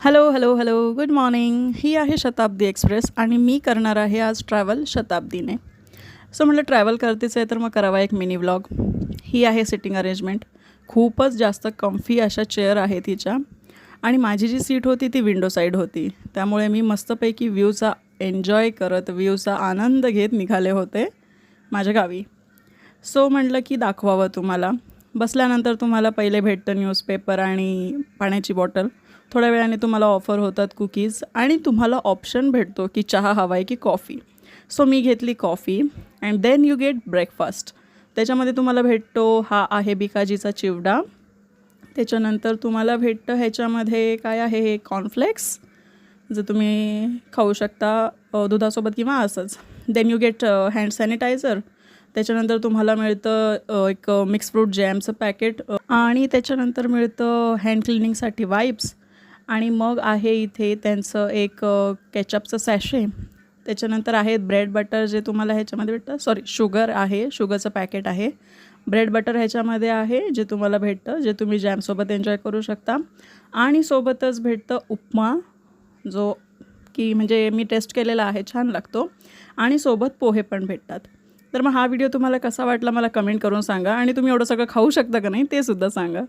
Hello hello hello good morning. ही आहे Shatabdi express आणि मी करणार आहे आज ट्रॅव्हल शताब्दीने. सो म्हटलं ट्रॅव्हल करतेच आहे तर मग करावा एक मिनी व्लॉग. ही आहे सिटिंग अरेंजमेंट. खूपच जास्त कम्फी अशा चेअर आहेत तिच्या आणि माझी जी सीट होती ती विंडो साईड होती, त्यामुळे मी मस्तपैकी व्ह्यूचा एन्जॉय करत व्ह्यूचा आनंद घेत निघाले होते माझ्या गावी. सो म्हटलं की दाखवावं तुम्हाला. बसल्यानंतर तुम्हाला पहिले भेटतं न्यूजपेपर आणि पाण्याची बॉटल. थोड्या वेळाने तुम्हाला ऑफर होतात कुकीज आणि तुम्हाला ऑप्शन भेटतो की चहा हवा आहे की कॉफी. सो मी घेतली coffee and then you get breakfast. त्याच्यामध्ये तुम्हाला भेटतो हा आहे बिकाजीचा चिवडा. त्याच्यानंतर तुम्हाला भेटतं ह्याच्यामध्ये काय आहे हे कॉर्नफ्लेक्स, जे तुम्ही खाऊ शकता दुधासोबत किंवा असंच. Then you get hand sanitiser. त्याच्यानंतर तुम्हाला मिळतं एक मिक्स फ्रूट जॅमचं पॅकेट आणि त्याच्यानंतर मिळतं हँड क्लिनिंगसाठी वाईप्स. आणि मग आहे इथे त्यांचं एक केचअपचं सॅशे. त्याच्यानंतर आहे ब्रेड बटर जे तुम्हाला ह्याच्यामध्ये भेटतं. सॉरी, शुगर आहे, शुगरचं पॅकेट आहे. ब्रेड बटर ह्याच्यामध्ये आहे जे तुम्हाला भेटतं, जे तुम्ही जॅमसोबत एन्जॉय करू शकता. आणि सोबतच भेटतं उपमा, जो की म्हणजे मी टेस्ट केलेला आहे, छान लागतो. आणि सोबत पोहे पण भेटतात. तर मग हा व्हिडिओ तुम्हाला कसा वाटला मला कमेंट करून सांगा आणि तुम्ही एवढं सगळं खाऊ शकता का नाही ते सुद्धा सांगा.